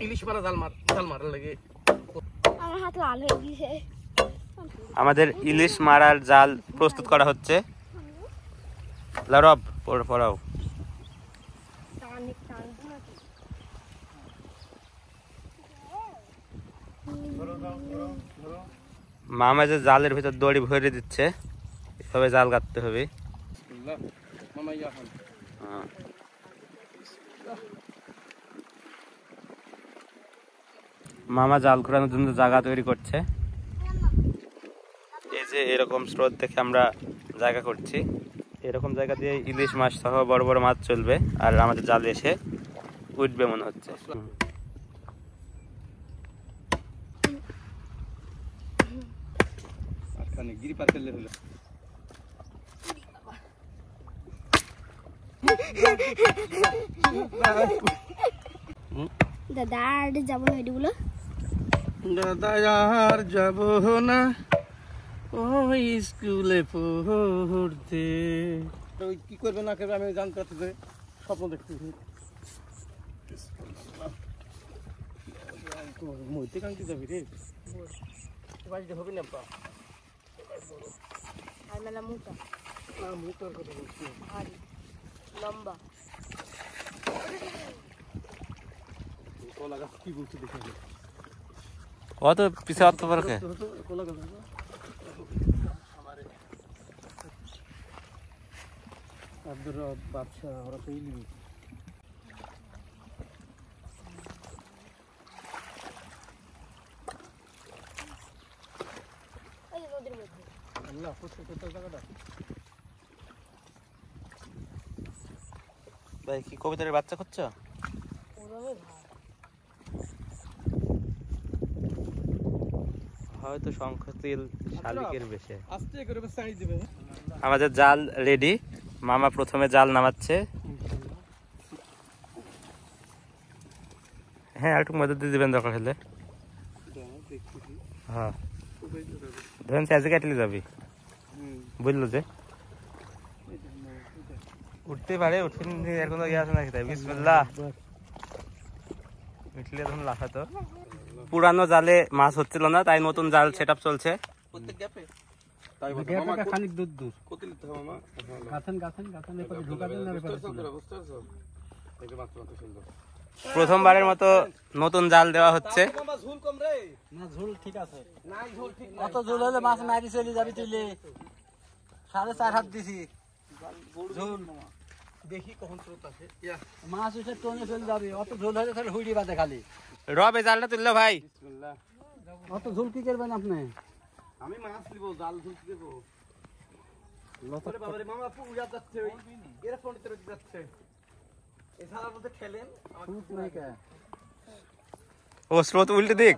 ইলিশ মারা জাল মারার লাগে আমার হাত লাল হয়ে গেছে। আমাদের ইলিশ মারার জাল প্রস্তুত করা হচ্ছে। লারব পড়াও। মামা যে জালের ভিতর দড়ি ভরে দিচ্ছে, এভাবে জাল কাটতে হবে। মামা জাল ঘোরানোর জন্য জায়গা তৈরি করছে। এই যে এরকম স্রোত দেখে আমরা জায়গা করছি, এরকম জায়গা দিয়ে ইলিশ মাছ সহ বড় বড় মাছ চলবে আর আমাদের জালে এসে উঠবে মনে হচ্ছে। দাদা আর যাবো হেডিগুলো। দাদা আর যাব না ওই স্কুলে পড়তে। কি করবে না করবে আমি জানতে পারছি, স্বপ্ন দেখতেছি। মইতে কান্তি যাবি রে, বাড়িতে হবে না। আর মেলা মোটা মুখের কথা বলছি, আর লম্বা। কলা গাছ কি বলছি দেখে অত পিছে অত পারকে কলা গাছ আব্দুর বাদশা ওরা তো ইলি এই নদীর মধ্যে আল্লাহ কোথায় জায়গাটা। ভাই কি কবিতার বাচ্চা করছো? হয়তো শঙ্খচিল শালিকের বেশে। আস্তে করে সাইড দিবে। আমাদের জাল রেডি। মামা প্রথমে জাল নামাচ্ছে। হ্যাঁ একটু মদত দিয়ে দিবেন দরকার হলে। হ্যাঁ ধরেন চাষে কাটলে যাবি, বুঝলো যে উঠতে পারে। উঠে এখন ইয়ে আছে নাকি? তাই বিসমিল্লাহ উঠলে তখন লাফাতো। পুরানো জালে মাছ হচ্ছিল না, তাই নতুন জাল সেট আপ চলছে। প্রথমবারের মতো নতুন জাল দেওয়া হচ্ছে। অত ঝোল হলে মাছ মারি চলে যাবি তুলে 4.5 হাত দিছি ঝোল। দেখি কখন স্রোত আসে। মাছ উঠে টনে চলে যাবে, অত ঝোল হলে তাহলে হুড়ি বাঁধে খালি। রব এই জালটা তুললো ভাই। অত ঝোল কি করবেন আপনি? আমি মাছ নিব, জাল ঝুলতে দেবো। বাবারে মামা পুরা যাচ্ছে, ওই এর ফোন তে যাচ্ছে। এই জালার মধ্যে ঠেলেন ও স্রোত উল্টে দিক।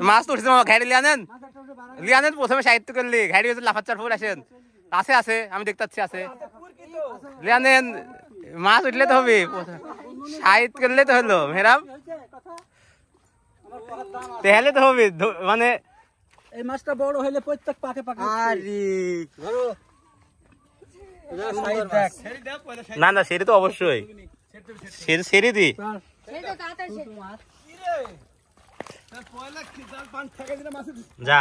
মাছ তো উঠছে মামা, ঘাড়ি লিয়ানেন প্রথমে সাহিত্য করলি। ঘাড়ি হচ্ছে লাফাচ্চার ফুল আসেন। আছে আছে আমি দেখতে পাচ্ছি আছে। লিয়ানেন মাছ উঠলে তো হবে, সাহিত্য করলে তো হলো। মেহরাব তাহলে তো হবে, মানে এই মাছটা বড় হইলে প্রত্যেক পাকে পাকে। আরে ধরো না না সেটা তো অবশ্যই সেরে দি যা।